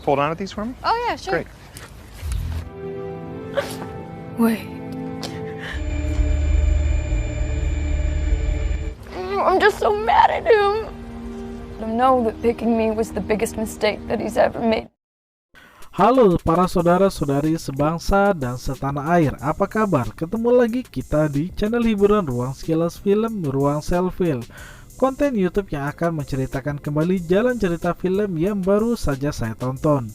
hold on to these for me? Oh yeah, sure. Great. Wait. I'm just so mad at him. Let him know that picking me was the biggest mistake that he's ever made. Halo para saudara-saudari sebangsa dan setanah air, apa kabar? Ketemu lagi kita di channel hiburan Ruang Sekilas Film, Ruang Selfie, konten YouTube yang akan menceritakan kembali jalan cerita film yang baru saja saya tonton.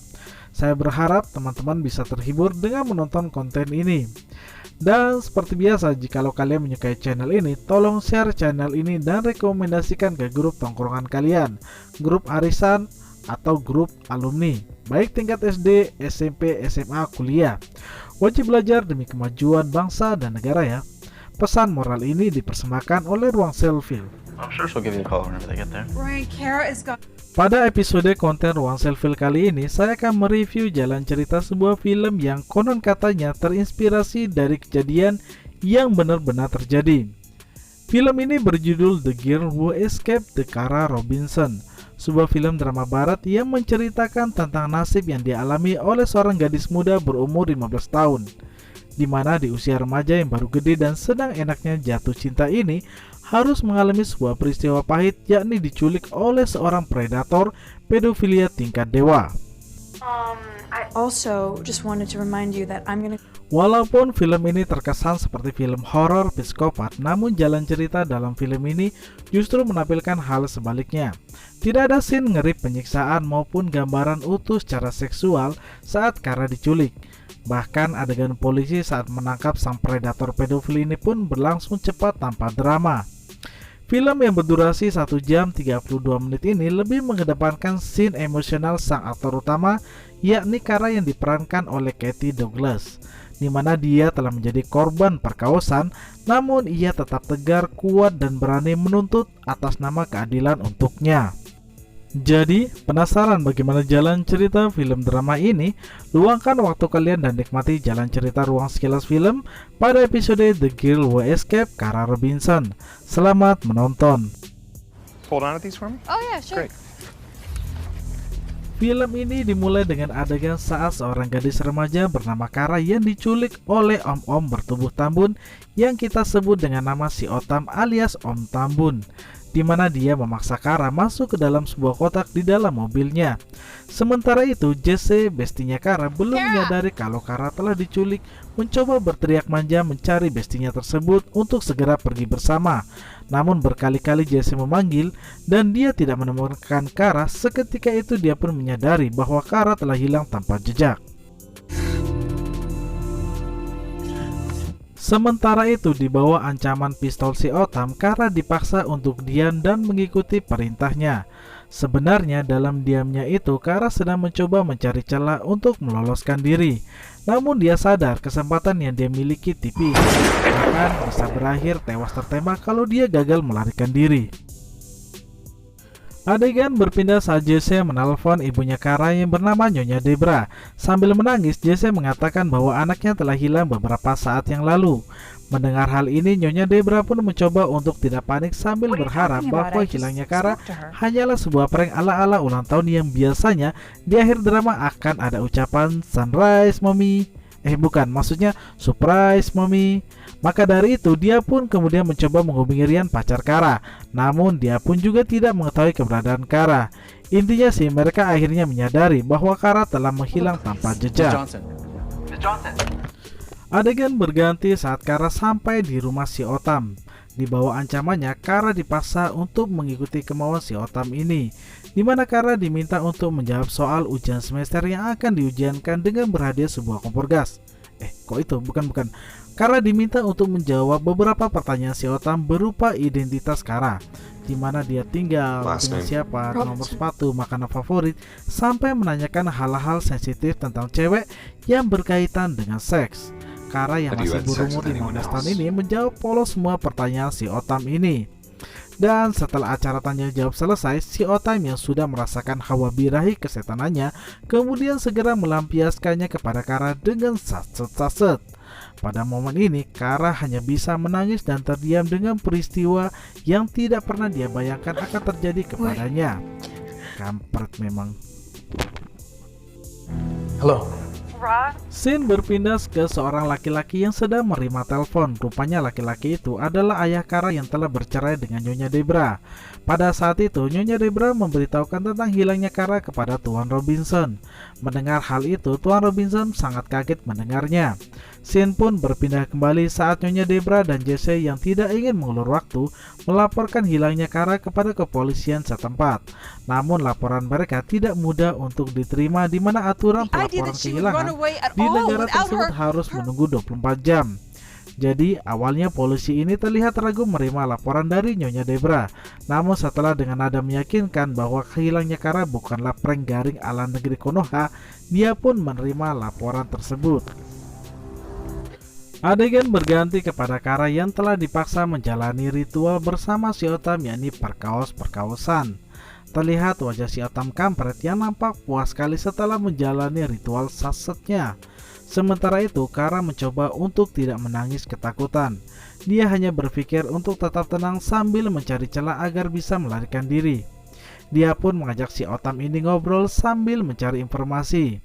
Saya berharap teman-teman bisa terhibur dengan menonton konten ini. Dan seperti biasa, jikalau kalian menyukai channel ini, tolong share channel ini dan rekomendasikan ke grup tongkrongan kalian, grup arisan, atau grup alumni, baik tingkat SD, SMP, SMA, kuliah. Wajib belajar demi kemajuan bangsa dan negara ya. Pesan moral ini dipersembahkan oleh Ruang Selfie. I'm sure she'll give you a call whenever they get there. Brian, Kara is gone. Pada episode konten Ruang Selfie kali ini, saya akan mereview jalan cerita sebuah film yang konon katanya terinspirasi dari kejadian yang benar-benar terjadi. Film ini berjudul The Girl Who Escaped the Kara Robinson, sebuah film drama barat yang menceritakan tentang nasib yang dialami oleh seorang gadis muda berumur 15 tahun, di mana di usia remaja yang baru gede dan sedang enaknya jatuh cinta ini harus mengalami sebuah peristiwa pahit, yakni diculik oleh seorang predator pedofilia tingkat dewa. I also just wanted to remind you that I'm gonna. Walaupun film ini terkesan seperti film horor psikopat, namun jalan cerita dalam film ini justru menampilkan hal sebaliknya. Tidak ada scene ngeri penyiksaan maupun gambaran utuh secara seksual saat Kara diculik. Bahkan adegan polisi saat menangkap sang predator pedofil ini pun berlangsung cepat tanpa drama. Film yang berdurasi 1 jam 32 menit ini lebih mengedepankan scene emosional sang aktor utama, yakni Kara yang diperankan oleh Katie Douglas, di mana dia telah menjadi korban perkosaan, namun ia tetap tegar, kuat, dan berani menuntut atas nama keadilan untuknya. Jadi, penasaran bagaimana jalan cerita film drama ini? Luangkan waktu kalian dan nikmati jalan cerita Ruang Sekilas Film pada episode The Girl Who Escaped Kara Robinson. Selamat menonton. Hold on to these for me? Oh yeah, sure. Great. Film ini dimulai dengan adegan saat seorang gadis remaja bernama Kara yang diculik oleh om-om bertubuh tambun yang kita sebut dengan nama si Otam alias Om Tambun, di mana dia memaksa Kara masuk ke dalam sebuah kotak di dalam mobilnya. Sementara itu, Jesse, bestinya Kara, belum menyadari kalau Kara telah diculik, mencoba berteriak manja mencari bestinya tersebut untuk segera pergi bersama. Namun berkali-kali Jesse memanggil dan dia tidak menemukan Kara. Seketika itu dia pun menyadari bahwa Kara telah hilang tanpa jejak. Sementara itu, di bawah ancaman pistol si Otam, Kara dipaksa untuk diam dan mengikuti perintahnya. Sebenarnya dalam diamnya itu, Kara sedang mencoba mencari celah untuk meloloskan diri. Namun dia sadar kesempatan yang dia miliki tipis, bahkan bisa berakhir tewas tertembak kalau dia gagal melarikan diri. Adegan berpindah saat Jesse menelpon ibunya Kara yang bernama Nyonya Debra. Sambil menangis, Jesse mengatakan bahwa anaknya telah hilang beberapa saat yang lalu. Mendengar hal ini, Nyonya Debra pun mencoba untuk tidak panik sambil berharap bahwa hilangnya Kara hanyalah sebuah prank ala-ala ulang tahun yang biasanya di akhir drama akan ada ucapan "Sunrise, Mommy." Bukan, maksudnya "Surprise, Mommy." Maka dari itu, dia pun kemudian mencoba menghubungi Ryan, pacar Kara. Namun dia pun juga tidak mengetahui keberadaan Kara. Intinya sih, mereka akhirnya menyadari bahwa Kara telah menghilang tanpa jejak. Adegan berganti saat Kara sampai di rumah si Otam. Di bawah ancamannya, Kara dipaksa untuk mengikuti kemauan si Otam ini, di mana Kara diminta untuk menjawab soal ujian semester yang akan diujiankan dengan berhadiah sebuah kompor gas. Bukan. Kara diminta untuk menjawab beberapa pertanyaan si Otam berupa identitas Kara, di mana dia tinggal, dengan siapa, nomor sepatu, makanan favorit, sampai menanyakan hal-hal sensitif tentang cewek yang berkaitan dengan seks. Kara yang masih berumur 15 tahun ini menjawab polos semua pertanyaan si Otam ini. Dan setelah acara tanya jawab selesai, si Otam yang sudah merasakan hawa birahi kesetanannya kemudian segera melampiaskannya kepada Kara dengan saset-saset. Pada momen ini, Kara hanya bisa menangis dan terdiam dengan peristiwa yang tidak pernah dia bayangkan akan terjadi kepadanya. Kampret memang. Hello. Scene berpindah ke seorang laki-laki yang sedang menerima telepon. Rupanya laki-laki itu adalah ayah Kara yang telah bercerai dengan Nyonya Debra. Pada saat itu, Nyonya Debra memberitahukan tentang hilangnya Kara kepada Tuan Robinson. Mendengar hal itu, Tuan Robinson sangat kaget mendengarnya. Scene pun berpindah kembali saat Nyonya Debra dan Jesse yang tidak ingin mengulur waktu melaporkan hilangnya Kara kepada kepolisian setempat. Namun laporan mereka tidak mudah untuk diterima, di mana aturan pelaporan kehilangan di negara tersebut harus menunggu 24 jam. Jadi awalnya polisi ini terlihat ragu menerima laporan dari Nyonya Debra. Namun setelah dengan nada meyakinkan bahwa hilangnya Kara bukanlah prank garing ala negeri Konoha, dia pun menerima laporan tersebut. Adegan berganti kepada Kara yang telah dipaksa menjalani ritual bersama si Otam, yakni perkaos-perkaosan. Terlihat wajah si Otam kampret yang nampak puas sekali setelah menjalani ritual sasetnya. Sementara itu, Kara mencoba untuk tidak menangis ketakutan. Dia hanya berpikir untuk tetap tenang sambil mencari celah agar bisa melarikan diri. Dia pun mengajak si Otam ini ngobrol sambil mencari informasi.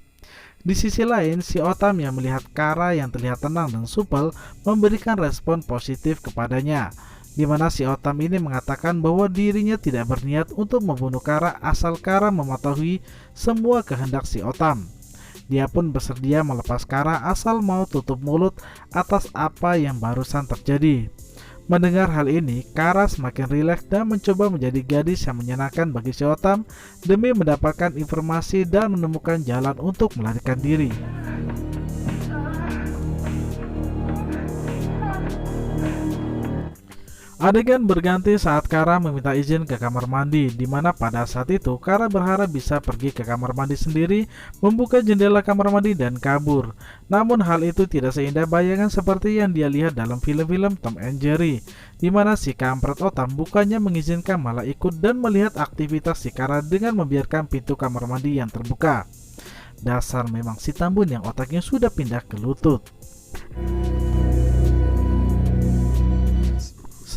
Di sisi lain, si Otam yang melihat Kara yang terlihat tenang dan supel memberikan respon positif kepadanya, di mana si Otam ini mengatakan bahwa dirinya tidak berniat untuk membunuh Kara asal Kara mematuhi semua kehendak si Otam. Dia pun bersedia melepas Kara asal mau tutup mulut atas apa yang barusan terjadi. Mendengar hal ini, Kara semakin rileks dan mencoba menjadi gadis yang menyenangkan bagi si Otam demi mendapatkan informasi dan menemukan jalan untuk melarikan diri. Adegan berganti saat Kara meminta izin ke kamar mandi, di mana pada saat itu Kara berharap bisa pergi ke kamar mandi sendiri, membuka jendela kamar mandi dan kabur. Namun hal itu tidak seindah bayangan seperti yang dia lihat dalam film-film Tom and Jerry, di mana si kampret Otam bukannya mengizinkan malah ikut dan melihat aktivitas si Kara dengan membiarkan pintu kamar mandi yang terbuka. Dasar memang si Tambun yang otaknya sudah pindah ke lutut.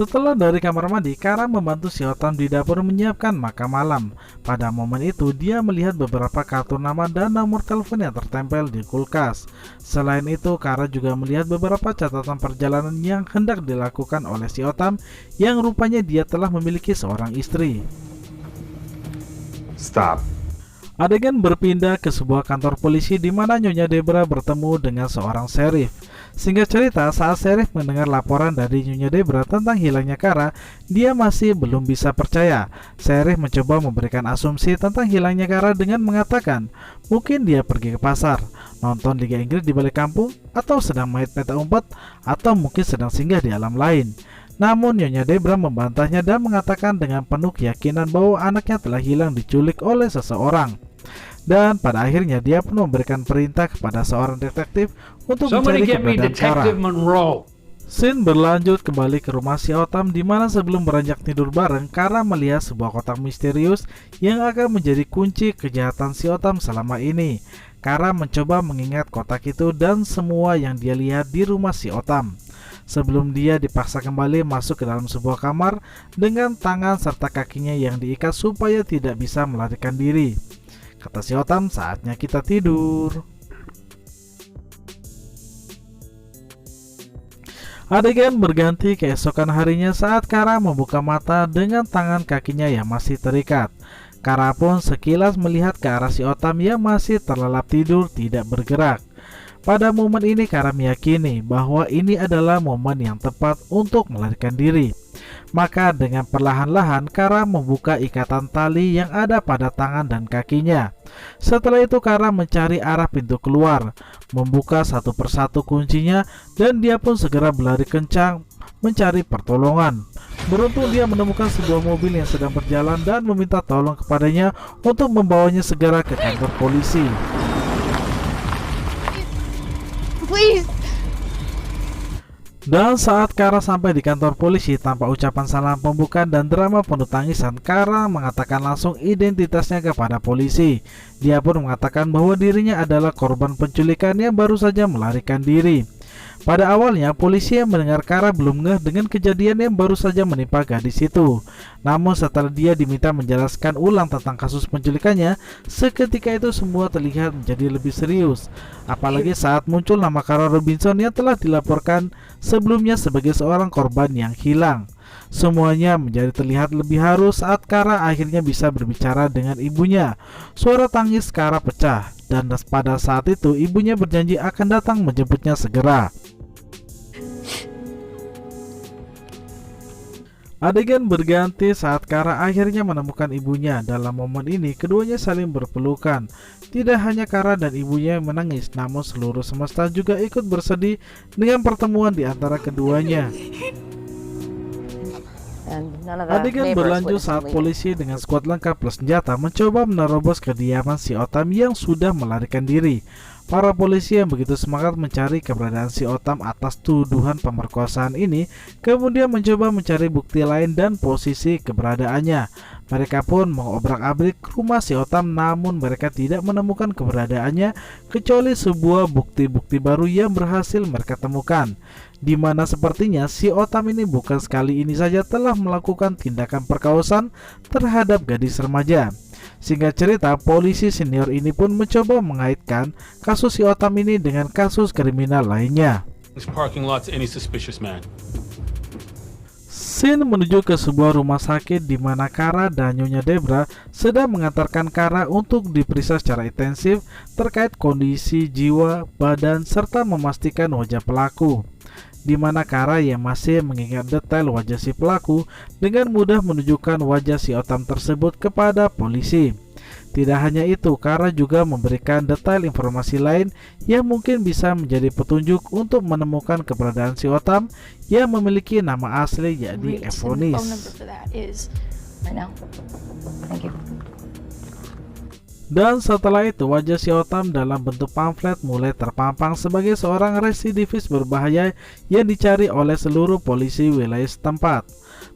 Setelah dari kamar mandi, Kara membantu si Otam di dapur menyiapkan makan malam. Pada momen itu, dia melihat beberapa kartu nama dan nomor telepon yang tertempel di kulkas. Selain itu, Kara juga melihat beberapa catatan perjalanan yang hendak dilakukan oleh si Otam, yang rupanya dia telah memiliki seorang istri. Stop. Adegan berpindah ke sebuah kantor polisi di mana Nyonya Debra bertemu dengan seorang sheriff. Singkat cerita, saat sheriff mendengar laporan dari Nyonya Debra tentang hilangnya Kara, dia masih belum bisa percaya. Sheriff mencoba memberikan asumsi tentang hilangnya Kara dengan mengatakan, mungkin dia pergi ke pasar, nonton Liga Inggris di balik kampung, atau sedang main peta umpet, atau mungkin sedang singgah di alam lain. Namun Nyonya Debra membantahnya dan mengatakan dengan penuh keyakinan bahwa anaknya telah hilang diculik oleh seseorang. Dan pada akhirnya dia pun memberikan perintah kepada seorang detektif untuk mencari keberadaan Kara. Scene berlanjut kembali ke rumah si Otam, di mana sebelum beranjak tidur bareng, Kara melihat sebuah kotak misterius yang akan menjadi kunci kejahatan si Otam selama ini. Kara mencoba mengingat kotak itu dan semua yang dia lihat di rumah si Otam, sebelum dia dipaksa kembali masuk ke dalam sebuah kamar dengan tangan serta kakinya yang diikat supaya tidak bisa melarikan diri. Kata si Otam, saatnya kita tidur. Adegan berganti keesokan harinya saat Kara membuka mata dengan tangan kakinya yang masih terikat. Kara pun sekilas melihat ke arah si Otam yang masih terlelap tidur tidak bergerak. Pada momen ini Kara meyakini bahwa ini adalah momen yang tepat untuk melarikan diri. Maka dengan perlahan-lahan Kara membuka ikatan tali yang ada pada tangan dan kakinya. Setelah itu Kara mencari arah pintu keluar, membuka satu persatu kuncinya, dan dia pun segera berlari kencang mencari pertolongan. Beruntung dia menemukan sebuah mobil yang sedang berjalan dan meminta tolong kepadanya untuk membawanya segera ke kantor polisi. Please. Dan saat Kara sampai di kantor polisi tanpa ucapan salam pembukaan dan drama penuh tangisan, Kara mengatakan langsung identitasnya kepada polisi. Dia pun mengatakan bahwa dirinya adalah korban penculikan yang baru saja melarikan diri. Pada awalnya, polisi yang mendengar Kara belum ngeh dengan kejadian yang baru saja menimpa gadis itu. Namun setelah dia diminta menjelaskan ulang tentang kasus penculikannya, seketika itu semua terlihat menjadi lebih serius. Apalagi saat muncul nama Kara Robinson yang telah dilaporkan sebelumnya sebagai seorang korban yang hilang. Semuanya menjadi terlihat lebih haru saat Kara akhirnya bisa berbicara dengan ibunya. Suara tangis Kara pecah, dan pada saat itu ibunya berjanji akan datang menjemputnya segera. Adegan berganti saat Kara akhirnya menemukan ibunya. Dalam momen ini, keduanya saling berpelukan. Tidak hanya Kara dan ibunya yang menangis, namun seluruh semesta juga ikut bersedih dengan pertemuan di antara keduanya. Adegan berlanjut saat polisi dengan skuad lengkap plus senjata mencoba menerobos kediaman si Otam yang sudah melarikan diri. Para polisi yang begitu semangat mencari keberadaan si Otam atas tuduhan pemerkosaan ini kemudian mencoba mencari bukti lain dan posisi keberadaannya. Mereka pun mengobrak-abrik rumah si Otam, namun mereka tidak menemukan keberadaannya kecuali sebuah bukti-bukti baru yang berhasil mereka temukan, di mana sepertinya si Otam ini bukan sekali ini saja telah melakukan tindakan perkosaan terhadap gadis remaja. Singkat cerita, polisi senior ini pun mencoba mengaitkan kasus si Otam ini dengan kasus kriminal lainnya. Scene menuju ke sebuah rumah sakit di mana Kara dan Nyonya Debra sedang mengantarkan Kara untuk diperiksa secara intensif terkait kondisi jiwa, badan, serta memastikan wajah pelaku, di mana Kara yang masih mengingat detail wajah si pelaku dengan mudah menunjukkan wajah si Otam tersebut kepada polisi. Tidak hanya itu, Kara juga memberikan detail informasi lain yang mungkin bisa menjadi petunjuk untuk menemukan keberadaan si Otam yang memiliki nama asli yakni Evonis. Dan setelah itu wajah si Otam dalam bentuk pamflet mulai terpampang sebagai seorang residivis berbahaya yang dicari oleh seluruh polisi wilayah setempat.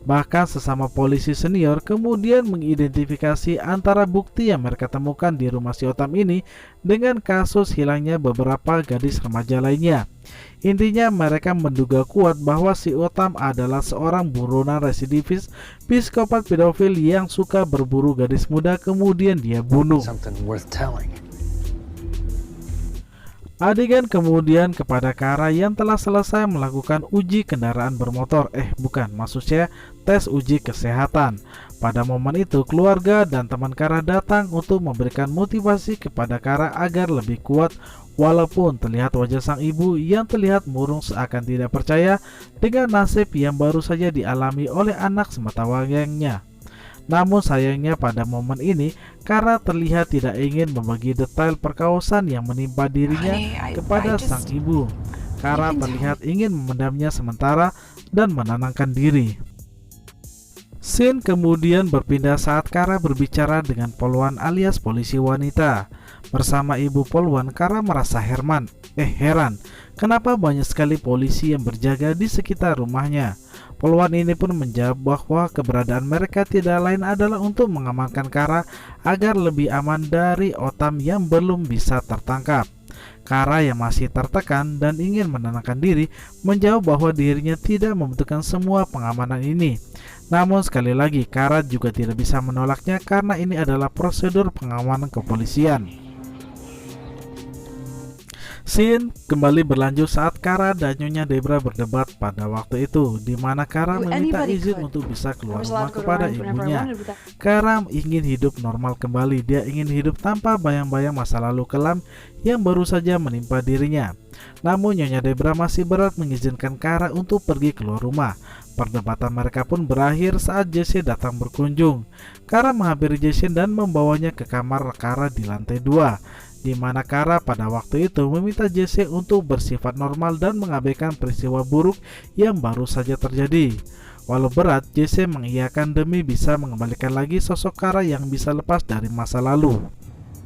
Bahkan sesama polisi senior kemudian mengidentifikasi antara bukti yang mereka temukan di rumah si Otam ini dengan kasus hilangnya beberapa gadis remaja lainnya. Intinya mereka menduga kuat bahwa si Otam adalah seorang buronan residivis psikopat pedofil yang suka berburu gadis muda kemudian dia bunuh. Adegan kemudian kepada Kara yang telah selesai melakukan uji kendaraan bermotor. Maksudnya tes uji kesehatan. Pada momen itu keluarga dan teman Kara datang untuk memberikan motivasi kepada Kara agar lebih kuat. Walaupun terlihat wajah sang ibu yang terlihat murung seakan tidak percaya dengan nasib yang baru saja dialami oleh anak sematawayangnya. Namun sayangnya pada momen ini Kara terlihat tidak ingin membagi detail perkosaan yang menimpa dirinya kepada sang ibu. Kara terlihat ingin memendamnya sementara dan menenangkan diri. Scene kemudian berpindah saat Kara berbicara dengan Polwan alias polisi wanita. Bersama ibu Polwan, Kara merasa heran kenapa banyak sekali polisi yang berjaga di sekitar rumahnya. Polwan ini pun menjawab bahwa keberadaan mereka tidak lain adalah untuk mengamankan Kara agar lebih aman dari Otam yang belum bisa tertangkap. Kara yang masih tertekan dan ingin menenangkan diri menjawab bahwa dirinya tidak membutuhkan semua pengamanan ini. Namun sekali lagi Kara juga tidak bisa menolaknya karena ini adalah prosedur pengamanan kepolisian. Scene kembali berlanjut saat Kara dan Nyonya Debra berdebat pada waktu itu, di mana Kara meminta izin untuk bisa keluar rumah kepada ibunya. Kara ingin hidup normal kembali, dia ingin hidup tanpa bayang-bayang masa lalu kelam yang baru saja menimpa dirinya. Namun Nyonya Debra masih berat mengizinkan Kara untuk pergi keluar rumah. Perdebatan mereka pun berakhir saat Jesse datang berkunjung. Kara menghampiri Jesse dan membawanya ke kamar Kara di lantai 2, di mana Kara pada waktu itu meminta Jesse untuk bersifat normal dan mengabaikan peristiwa buruk yang baru saja terjadi. Walau berat, Jesse mengiyakan demi bisa mengembalikan lagi sosok Kara yang bisa lepas dari masa lalu.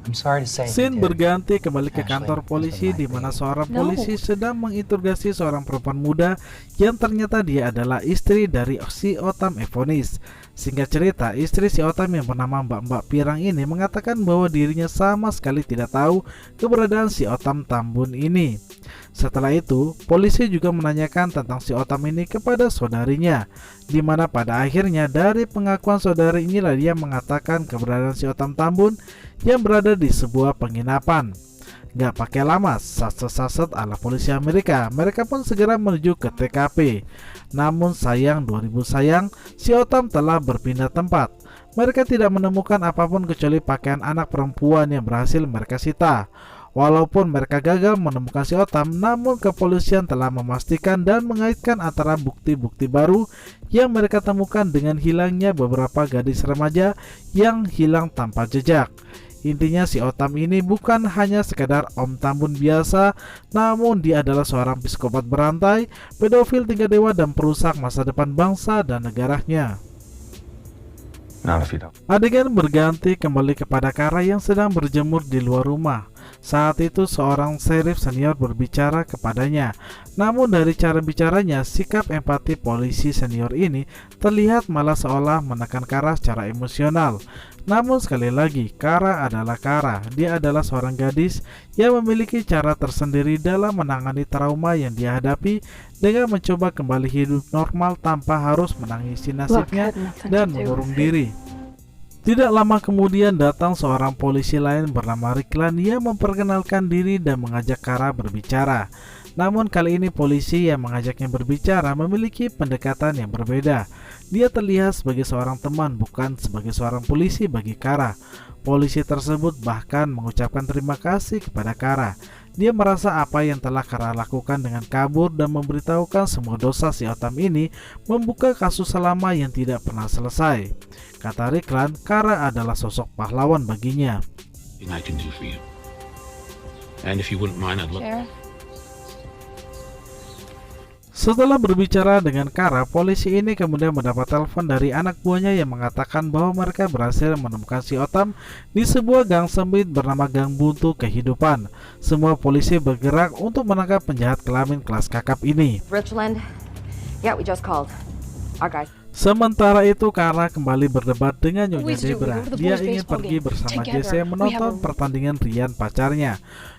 I'm sorry to say. Scene Dad. berganti kembali ke Ashley, kantor polisi di mana seorang No. polisi sedang menginterogasi seorang perempuan muda yang ternyata dia adalah istri dari si Otam Evonis. Singkat cerita, istri si Otam yang bernama Mbak Pirang ini mengatakan bahwa dirinya sama sekali tidak tahu keberadaan si Otam Tambun ini. Setelah itu, polisi juga menanyakan tentang si Otam ini kepada saudarinya, di mana pada akhirnya dari pengakuan saudari inilah dia mengatakan keberadaan si Otam Tambun yang berada di sebuah penginapan. Gak pakai lama, saset-saset ala polisi Amerika, mereka pun segera menuju ke TKP. Namun sayang 2000 sayang, si Otam telah berpindah tempat. Mereka tidak menemukan apapun kecuali pakaian anak perempuan yang berhasil mereka sita. Walaupun mereka gagal menemukan si Otam, namun kepolisian telah memastikan dan mengaitkan antara bukti-bukti baru yang mereka temukan dengan hilangnya beberapa gadis remaja yang hilang tanpa jejak. Intinya si Otam ini bukan hanya sekedar Om Tambun biasa, namun dia adalah seorang psikopat berantai, pedofil tingkat dewa dan perusak masa depan bangsa dan negaranya. Not if you don't. Adegan berganti kembali kepada Kara yang sedang berjemur di luar rumah. Saat itu seorang sheriff senior berbicara kepadanya. Namun dari cara bicaranya, sikap empati polisi senior ini terlihat malah seolah menekan Kara secara emosional. Namun sekali lagi, Kara adalah Kara. Dia adalah seorang gadis yang memiliki cara tersendiri dalam menangani trauma yang dia hadapi dengan mencoba kembali hidup normal tanpa harus menangisi nasibnya dan mengurung diri. Tidak lama kemudian datang seorang polisi lain bernama Riklan yang memperkenalkan diri dan mengajak Kara berbicara. Namun kali ini polisi yang mengajaknya berbicara memiliki pendekatan yang berbeda. Dia terlihat sebagai seorang teman, bukan sebagai seorang polisi bagi Kara. Polisi tersebut bahkan mengucapkan terima kasih kepada Kara. Dia merasa apa yang telah Kara lakukan dengan kabur dan memberitahukan semua dosa si Otam ini membuka kasus lama yang tidak pernah selesai. Kata Riklan, Kara adalah sosok pahlawan baginya. I can do for you. And if you wouldn't mind, I'd love. Sheriff? Setelah berbicara dengan Kara, polisi ini kemudian mendapat telepon dari anak buahnya yang mengatakan bahwa mereka berhasil menemukan si Otam di sebuah gang sempit bernama Gang Buntu Kehidupan. Semua polisi bergerak untuk menangkap penjahat kelamin kelas kakap ini. Richland? Yeah, we just called. Our guys. Sementara itu, Kara kembali berdebat dengan Nyonya Always do. Debra. We go to the Dia boys' ingin baseball pergi game. bersama Together. Jesse We have menonton a- pertandingan Rian pacarnya.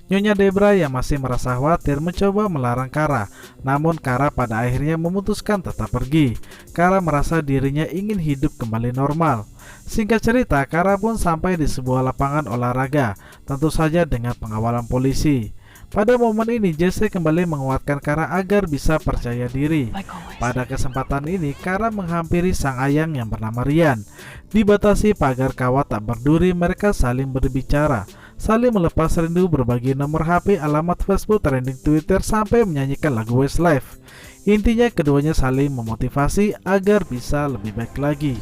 Nyonya Debra yang masih merasa khawatir mencoba melarang Kara. Namun Kara pada akhirnya memutuskan tetap pergi. Kara merasa dirinya ingin hidup kembali normal. Singkat cerita, Kara pun sampai di sebuah lapangan olahraga, tentu saja dengan pengawalan polisi. Pada momen ini, Jesse kembali menguatkan Kara agar bisa percaya diri. Like always. Pada kesempatan ini, Kara menghampiri sang ayang yang bernama Rian. Dibatasi pagar kawat tak berduri, mereka saling berbicara, saling melepas rindu, berbagi nomor HP, alamat Facebook, trending Twitter, sampai menyanyikan lagu Westlife. Intinya keduanya saling memotivasi agar bisa lebih baik lagi.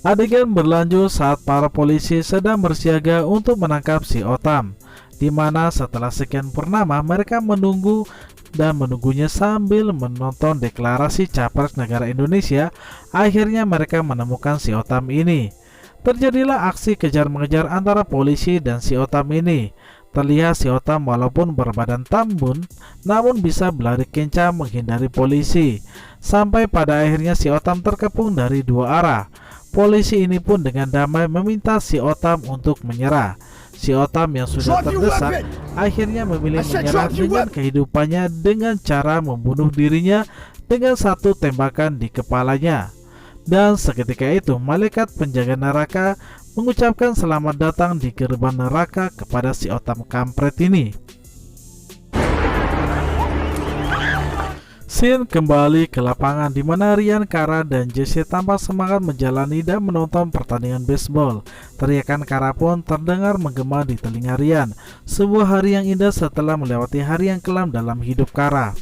Adegan berlanjut saat para polisi sedang bersiaga untuk menangkap si Otam, di mana setelah sekian purnama mereka menunggunya sambil menonton deklarasi Capres negara Indonesia. Akhirnya mereka menemukan si Otam ini. Terjadilah aksi kejar-mengejar antara polisi dan si Otam ini. Terlihat si Otam walaupun berbadan tambun, namun bisa berlari kencang menghindari polisi. Sampai pada akhirnya si Otam terkepung dari dua arah. Polisi ini pun dengan damai meminta si Otam untuk menyerah. Si Otam yang sudah terdesak akhirnya memilih menyerah dengan kehidupannya dengan cara membunuh dirinya dengan satu tembakan di kepalanya. Dan seketika itu malaikat penjaga neraka mengucapkan selamat datang di gerbang neraka kepada si Otam kampret ini. Scene kembali ke lapangan di mana Rian, Kara, dan Jesse tampak semangat menjalani dan menonton pertandingan baseball. Teriakan Kara pun terdengar menggema di telinga Rian. Sebuah hari yang indah setelah melewati hari yang kelam dalam hidup Kara.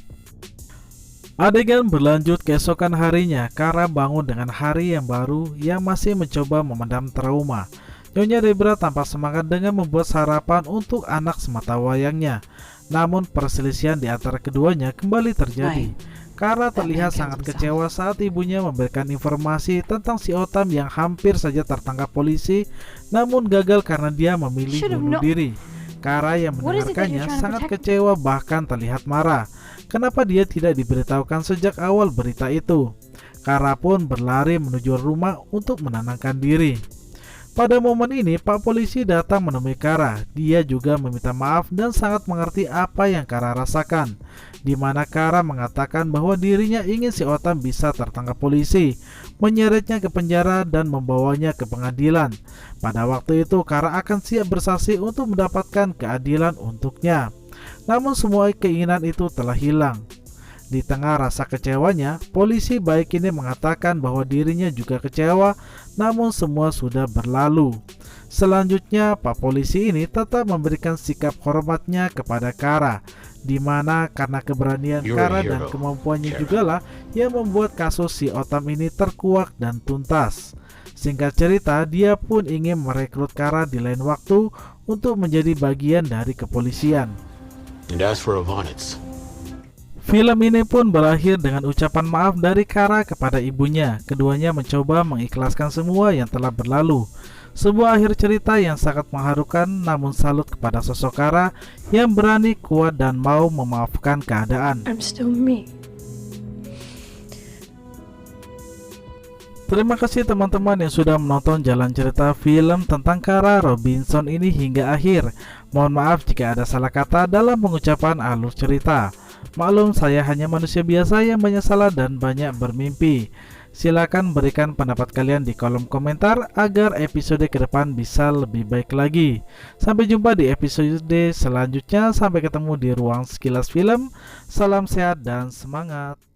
Adegan berlanjut keesokan harinya. Kara bangun dengan hari yang baru yang masih mencoba memendam trauma. Nyonya Debra tampak semangat dengan membuat sarapan untuk anak sematawayangnya. Namun perselisihan di antara keduanya kembali terjadi. Kara terlihat sangat kecewa saat ibunya memberikan informasi tentang si Otam yang hampir saja tertangkap polisi, namun gagal karena dia memilih bunuh diri. Kara yang mendengarkannya sangat kecewa bahkan terlihat marah. Kenapa dia tidak diberitahukan sejak awal berita itu? Kara pun berlari menuju rumah untuk menenangkan diri. Pada momen ini, Pak Polisi datang menemui Kara. Dia juga meminta maaf dan sangat mengerti apa yang Kara rasakan, di mana Kara mengatakan bahwa dirinya ingin si Otam bisa tertangkap polisi, menyeretnya ke penjara dan membawanya ke pengadilan. Pada waktu itu, Kara akan siap bersaksi untuk mendapatkan keadilan untuknya. Namun semua keinginan itu telah hilang. Di tengah rasa kecewanya, polisi baik ini mengatakan bahwa dirinya juga kecewa, namun semua sudah berlalu. Selanjutnya, Pak Polisi ini tetap memberikan sikap hormatnya kepada Kara, di mana karena keberanian Kara dan kemampuannya jugalah yang membuat kasus si Otam ini terkuak dan tuntas. Singkat cerita, dia pun ingin merekrut Kara di lain waktu untuk menjadi bagian dari kepolisian. And as for Ivanitz, film ini pun berakhir dengan ucapan maaf dari Kara kepada ibunya. Keduanya mencoba mengikhlaskan semua yang telah berlalu. Sebuah akhir cerita yang sangat mengharukan, namun salut kepada sosok Kara yang berani, kuat, dan mau memaafkan keadaan. I'm still me. Terima kasih teman-teman yang sudah menonton jalan cerita film tentang Kara Robinson ini hingga akhir. Mohon maaf jika ada salah kata dalam pengucapan alur cerita. Maklum, saya hanya manusia biasa yang banyak salah dan banyak bermimpi. Silakan berikan pendapat kalian di kolom komentar agar episode ke depan bisa lebih baik lagi. Sampai jumpa di episode selanjutnya. Sampai ketemu di ruang sekilas film. Salam sehat dan semangat.